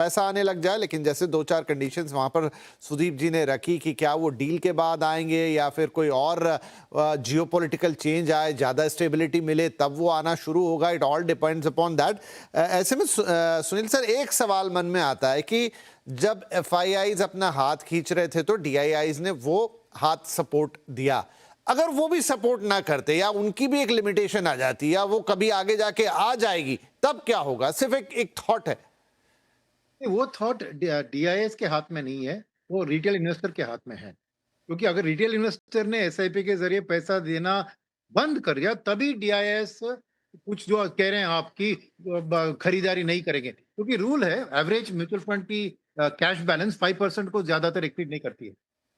पैसा आने लग जाए, लेकिन जैसे 2-4 कंडीशंस वहाँ पर सुदीप जी ने रखी कि क्या वो डील के बाद आएँगे या फिर कोई और जियोपॉलिटिकल चेंज आए, ज़्यादा स्टेबिलिटी मिले तब वो आना शुरू होगा। It all depends upon that. ऐसे में सुनील सर, एक सवाल मन में आता है कि जब एफआईआईज़ अपना हाथ खींच रहे थे तो डीआईआईज़ ने वो हाथ सपोर्ट दिया। अगर वो भी सपोर्ट ना करते या उनकी भी एक लिमिटेशन आ जाती या वो कभी आगे जाके आ जाएगी, तब क्या होगा? सिर्फ एक थॉट है। वो थॉट डीआईएस के हाथ में नहीं है, वो रिटेल इन्वेस्टर के हाथ में है। क्योंकि अगर रिटेल इन्वेस्टर ने एसआईपी के ज़रिए पैसा देना बंद कर दिया, तभी डीआईएस कुछ जो कह रहे हैं आप कि ब खरीदारी नहीं करेंगे। क्योंकि रूल है, एवरेज म्यूचुअल फंड की कैश बैलेंस 5% को ज़्यादातर एक्सीड नहीं करती है,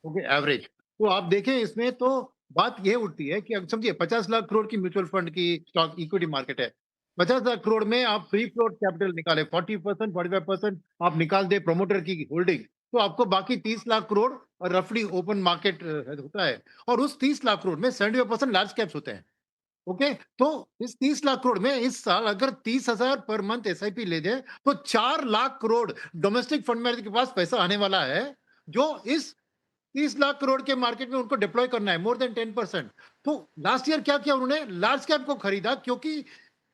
ओके, एवरेज। तो आप देखें इसमें तो बात ये उठती है कि अब समझिए 50 लाख करोड़ की म्यूचुअल फंड की स्टॉक इक्विटी मार्केट है। 50 लाख करोड़ में आप फ्री फ्लोट कैपिटल निकालें, 40%, 45% आप निकाल दें प्रमोटर की होल्डिंग, तो आपको बाकी 30 लाख करोड़ और रफली ओपन मार्केट होता है। और उस 30 लाख करोड़ में 75% लार्ज कैप्स होते हैं। ओके, तो इस 30 लाख करोड़ में इस साल अगर 30,000 पर मंथ एसआईपी ले जाए तो 4 lakh crore domestic fund manager के पास पैसा आने वाला है, जो इस 30 लाख करोड़ के मार्केट में उनको डिप्लॉय करना है, मोर देन 10%। तो लास्ट ईयर क्या किया उन्होंने? लार्ज कैप को खरीदा, क्योंकि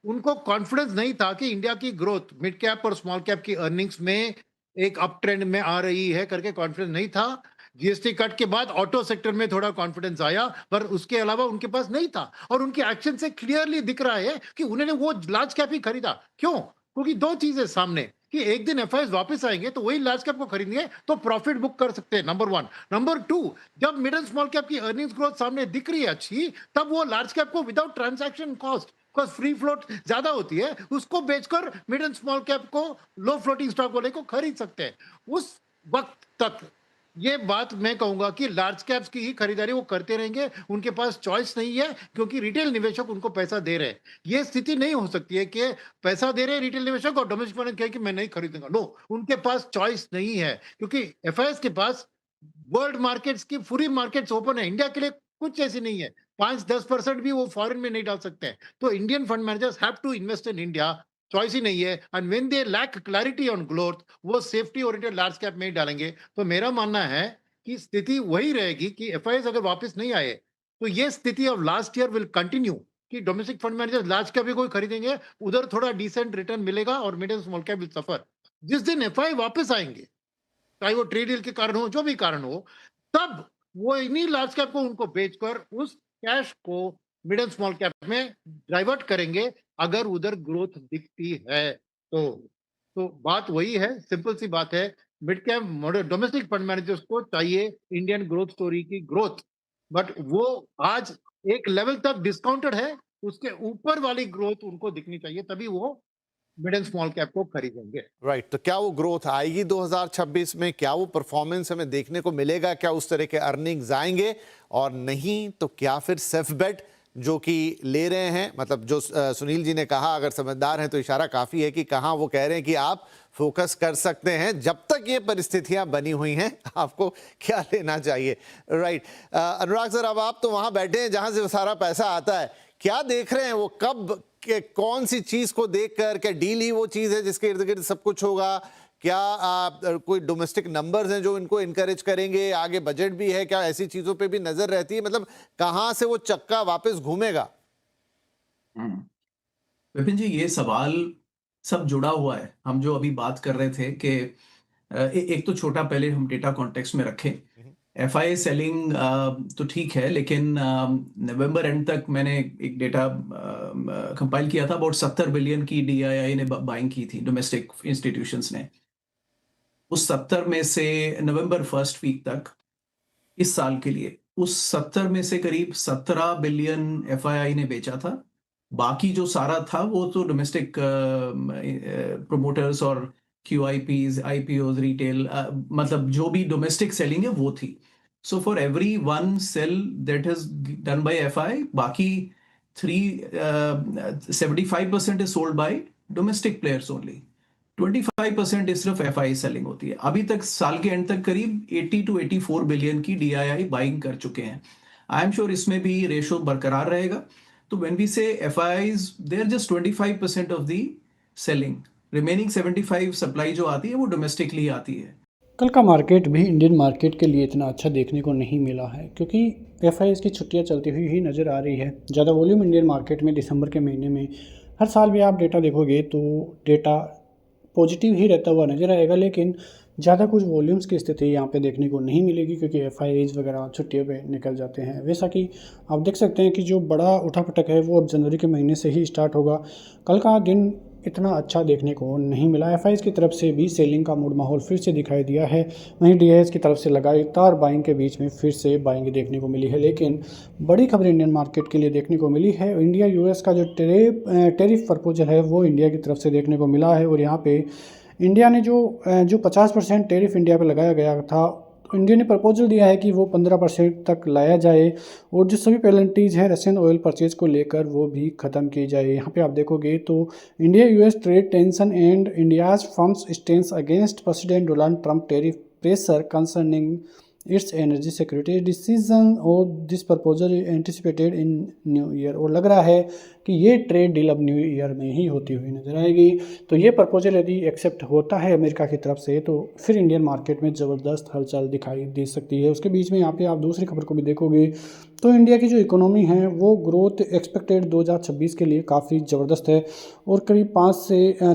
उनको कॉन्फिडेंस नहीं था कि इंडिया की ग्रोथ मिड कैप और स्मॉल कैप की अर्निंग्स में एक अप ट्रेंड में आ रही है करके कॉन्फिडेंस नहीं था। जीएसटी कट के बाद ऑटो सेक्टर में थोड़ा कॉन्फिडेंस आया, पर उसके अलावा उनके पास नहीं था। और उनके एक्शन से क्लियरली दिख रहा है कि उन्होंने वो लार्ज कैप ही खरीदा। क्यों? क्योंकि दो चीजें सामने कि एक दिन एफआईआईज वापस आएंगे तो वही लार्ज कैप को खरीदेंगे तो प्रॉफिट बुक कर सकते हैं, नंबर वन। नंबर टू, जब मिड एंड स्मॉल कैप की अर्निंग्स ग्रोथ सामने दिख रही है अच्छी, तब वो लार्ज कैप को without transaction cost, because free float ज्यादा होती है, उसको बेचकर मिड एंड स्मॉल कैप को, लो फ्लोटिंग स्टॉक वाले को खरीद सकते हैं। उस वक्त तक ये बात मैं कहूंगा कि लार्ज कैप्स की ही खरीदारी वो करते रहेंगे, उनके पास चॉइस नहीं है, क्योंकि रिटेल निवेशक उनको पैसा दे रहे हैं। ये स्थिति नहीं हो सकती है कि पैसा दे रहे हैं रिटेल निवेशक और डोमेस्टिक फंड कहे कि मैं नहीं खरीदूंगा। नो, उनके पास चॉइस नहीं है, क्योंकि एफआईएस के पास वर्ल्ड मार्केट्स की पूरी मार्केट्स ओपन है। इंडिया के लिए कुछ ऐसी नहीं है, 5-10% भी वो फॉरेन में नहीं डाल सकते हैं। तो Indian fund managers have to invest in India, choice ही नहीं है। And when they lack clarity on growth, वो सेफ्टी ओरिएंटेड लार्ज कैप में ही डालेंगे। तो मेरा मानना है कि स्थिति वही रहेगी कि एफआईआईज अगर वापस नहीं आए तो ये स्थिति of last year will continue, कि domestic fund managers large cap भी कोई खरीदेंगे, उधर थोड़ा डिसेंट रिटर्न मिलेगा और mid and small cap will suffer. जिस दिन एफआई वापस आएंगे, चाहे वो ट्रेड डील के कारण हो, जो भी कारण हो, तब वो इन्हीं लार्ज कैप को उनको बेचकर उस कैश को मिड एंड स्मॉल कैप में डाइवर्ट करेंगे, अगर उधर ग्रोथ दिखती है तो। तो बात वही है, सिंपल सी बात है। Mid cap domestic fund managers को चाहिए इंडियन ग्रोथ स्टोरी की ग्रोथ, बट वो आज एक लेवल तक डिस्काउंटेड है, उसके ऊपर वाली ग्रोथ उनको दिखनी चाहिए, तभी वो मिड एंड स्मॉल कैप को खरीदेंगे। राइट, तो क्या वो ग्रोथ आएगी 2026 में? क्या वो परफॉर्मेंस हमें देखने को मिलेगा? क्या उस तरह के अर्निंग्स आएंगे? और नहीं तो क्या फिर सेफ बेट जो कि ले रहे हैं, मतलब जो सुनील जी ने कहा, अगर समझदार हैं तो इशारा काफ़ी है कि कहाँ वो कह रहे हैं कि आप फोकस कर सकते हैं जब तक ये परिस्थितियां बनी हुई हैं, आपको क्या लेना चाहिए? राइट। अनुराग सर, अब आप तो वहाँ बैठे हैं जहाँ से वो सारा पैसा आता है, क्या देख रहे हैं वो कब के कौन सी चीज को देखकर? क्या डील ही वो चीज है जिसके इर्द गिर्द सब कुछ होगा? क्या कोई डोमेस्टिक नंबर्स हैं जो इनको इनकरेज करेंगे? आगे बजट भी है, क्या ऐसी चीजों पे भी नजर रहती है? मतलब कहां से वो चक्का वापस घूमेगा? हम्म। विपिन जी, ये सवाल सब जुड़ा हुआ है। हम जो अभी बात कर रहे थे कि एक तो छोटा पहले हम डेटा कॉन्टेक्स्ट में रखें। एफआई सेलिंग तो ठीक है, लेकिन नवंबर एंड तक मैंने एक डेटा कंपाइल किया था, अबाउट 70 बिलियन की डीआईआई ने बाइंग की थी, डोमेस्टिक इंस्टीट्यूशंस ने। उस 70 में से नवंबर फर्स्ट वीक तक इस साल के लिए उस 70 में से करीब 17 बिलियन एफआईआई ने बेचा था। बाकी जो सारा था वो तो डोमेस्टिक प्रोमोटर्स और क्यूआईपीज, आईपीओज, रिटेल, मतलब जो भी डोमेस्टिक सेलिंग है वो थी। So for every one sale that is done by FI, बाकी 75% is sold by domestic players only. 25% सिर्फ एफआई सेलिंग होती है। अभी तक साल के एंड तक करीब 80 to 84 बिलियन की डीआईआई बाइंग कर चुके हैं। आई एम श्योर इसमें भी रेशो बरकरार रहेगा। तो when we say FIs, they are just 25% of the selling. Remaining 75 supply जो आती है वो डोमेस्टिकली आती है। कल का मार्केट भी इंडियन मार्केट के लिए इतना अच्छा देखने को नहीं मिला है, क्योंकि एफआईएस की छुट्टियां चलती हुई ही नज़र आ रही है। ज़्यादा वॉल्यूम इंडियन मार्केट में दिसंबर के महीने में हर साल भी आप डेटा देखोगे तो डेटा पॉजिटिव ही रहता हुआ नज़र आएगा, लेकिन ज़्यादा कुछ वॉल्यूम्स की स्थिति यहाँ पे देखने को नहीं मिलेगी, क्योंकि एफआईएस वगैरह छुट्टियों पे निकल जाते हैं। वैसा कि आप देख सकते हैं कि जो बड़ा उठापटक है वो अब जनवरी के महीने से ही स्टार्ट होगा। कल का दिन इतना अच्छा देखने को नहीं मिला। एफआईएस की तरफ से भी सेलिंग का मूड माहौल फिर से दिखाई दिया है, वहीं डीआईएस की तरफ से लगातार बाइंग के बीच में फिर से बाइंग देखने को मिली है। लेकिन बड़ी खबर इंडियन मार्केट के लिए देखने को मिली है। इंडिया यूएस का जो टेरिफ प्रपोजल है वो इंडिया की तरफ से देखने को मिला है, और यहाँ पे इंडिया ने जो 50% टेरिफ इंडिया पे लगाया गया था, इंडिया ने प्रपोजल दिया है कि वो 15% तक लाया जाए, और जो सभी पेनल्टीज़ है रशियन ऑयल परचेज को लेकर वो भी ख़त्म की जाए। यहाँ पे आप देखोगे तो India US trade tension and India's firms stands against President Donald Trump tariff pressure concerning its energy security decision, और this proposal anticipated in new year. और लग रहा है कि ये ट्रेड डील अब न्यू ईयर में ही होती हुई नजर आएगी। तो ये प्रपोजल यदि एक्सेप्ट होता है अमेरिका की तरफ से, तो फिर इंडियन मार्केट में ज़बरदस्त हलचल दिखाई दे सकती है। उसके बीच में यहाँ पे आप दूसरी खबर को भी देखोगे तो इंडिया की जो इकोनॉमी है वो ग्रोथ एक्सपेक्टेड 2026 के लिए काफ़ी ज़बरदस्त है, और करीब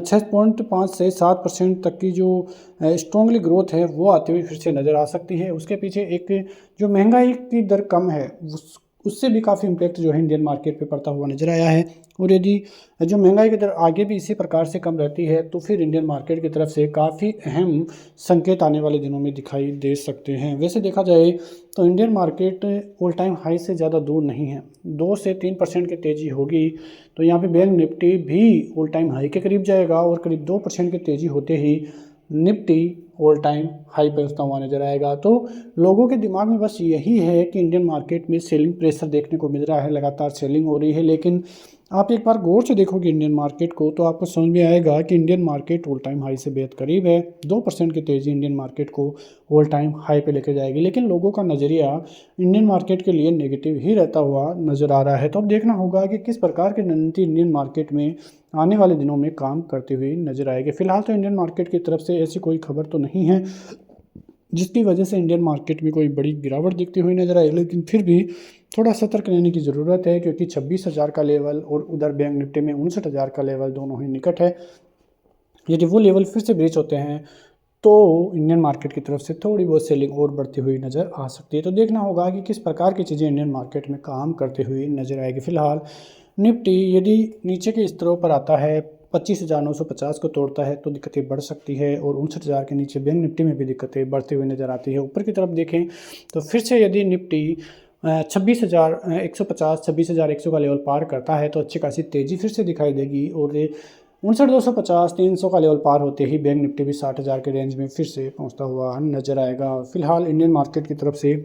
6.5 से 7% तक की जो स्ट्रॉन्गली ग्रोथ है वो आती हुई फिर से नज़र आ सकती है। उसके पीछे एक जो महंगाई की दर कम है उससे भी काफ़ी इम्पैक्ट जो है इंडियन मार्केट पे पड़ता हुआ नज़र आया है। और यदि जो महंगाई की दर आगे भी इसी प्रकार से कम रहती है तो फिर इंडियन मार्केट की तरफ से काफ़ी अहम संकेत आने वाले दिनों में दिखाई दे सकते हैं। वैसे देखा जाए तो Indian market all time high से ज़्यादा दूर नहीं है, 2 से 3% की तेज़ी होगी तो यहाँ पे बैंक निफ्टी भी ऑल टाइम हाई के करीब जाएगा, और करीब 2% की तेज़ी होते ही निफ्टी ऑल टाइम हाई पहुंचता हुआ नजर आएगा। तो लोगों के दिमाग में बस यही है कि इंडियन मार्केट में सेलिंग प्रेशर देखने को मिल रहा है, लगातार सेलिंग हो रही है। लेकिन आप एक बार गौर से देखोगे इंडियन मार्केट को तो आपको समझ में आएगा कि Indian market all time high से बेहद करीब है। 2% की तेज़ी इंडियन मार्केट को ऑल टाइम हाई पे लेके जाएगी, लेकिन लोगों का नज़रिया इंडियन मार्केट के लिए नेगेटिव ही रहता हुआ नज़र आ रहा है। तो अब देखना होगा कि किस प्रकार की रणनीति इंडियन मार्केट में आने वाले दिनों में काम करती हुई नजर आएगी। फिलहाल तो इंडियन मार्केट की तरफ से ऐसी कोई खबर तो नहीं है जिसकी वजह से इंडियन मार्केट में कोई बड़ी गिरावट दिखती हुई नजर आए, लेकिन फिर भी थोड़ा सतर्क रहने की ज़रूरत है, क्योंकि 26,000 का लेवल और उधर बैंक निफ्टी में 59,000 का लेवल दोनों ही निकट है। यदि वो लेवल फिर से ब्रीच होते हैं तो इंडियन मार्केट की तरफ से थोड़ी बहुत सेलिंग और बढ़ती हुई नज़र आ सकती है। तो देखना होगा कि किस प्रकार की चीज़ें इंडियन मार्केट में काम करती हुई नज़र आएगी। फिलहाल निफ्टी यदि नीचे के स्तरों पर आता है, 25,950 को तोड़ता है तो दिक्कतें बढ़ सकती है, और 59,000 के नीचे बैंक निफ्टी में भी दिक्कतें बढ़ती हुई नज़र आती है। ऊपर की तरफ देखें तो फिर से यदि निफ्टी 26,150 26,100 का लेवल पार करता है तो अच्छी खासी तेज़ी फिर से दिखाई देगी, और 59,250 300 का लेवल पार होते ही बैंक निफ्टी भी 60,000 के रेंज में फिर से पहुंचता हुआ नजर आएगा। फिलहाल इंडियन मार्केट की तरफ से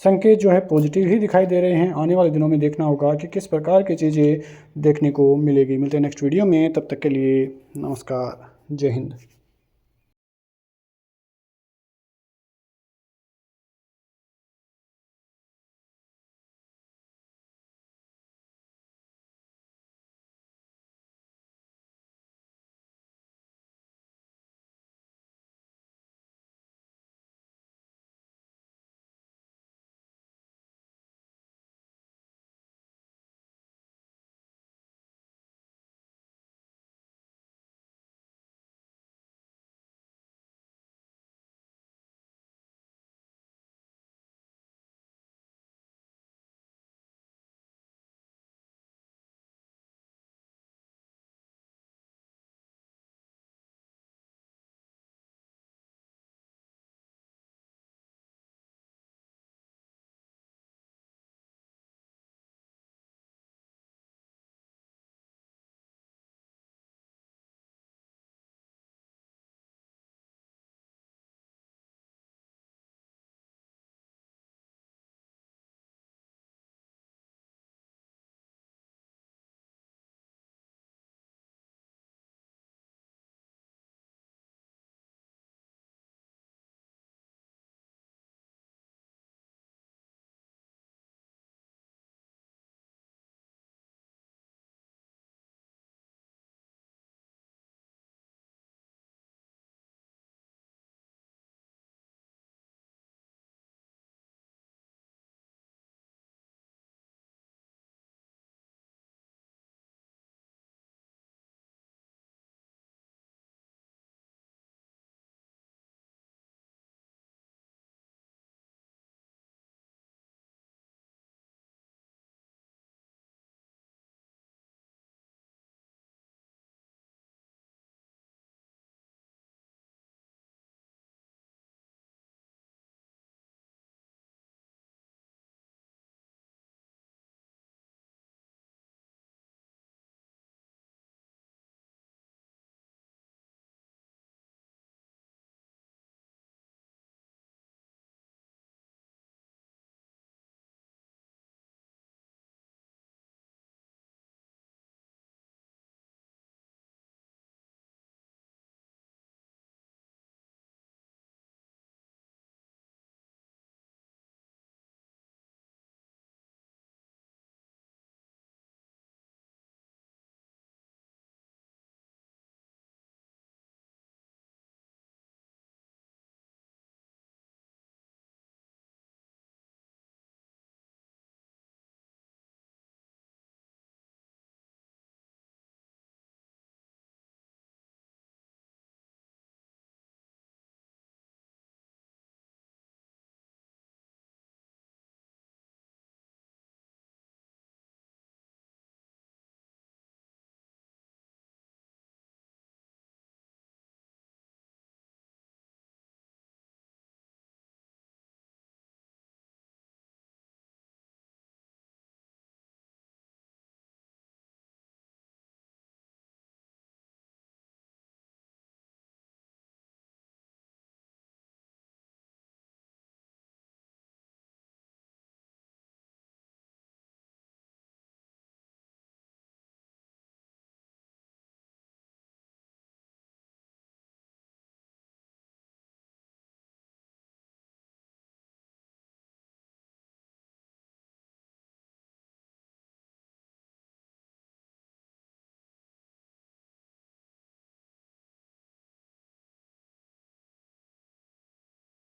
संकेत जो है पॉजिटिव ही दिखाई दे रहे हैं। आने वाले दिनों में देखना होगा कि किस प्रकार की चीज़ें देखने को मिलेगी। मिलते हैं नेक्स्ट वीडियो में, तब तक के लिए नमस्कार, जय हिंद।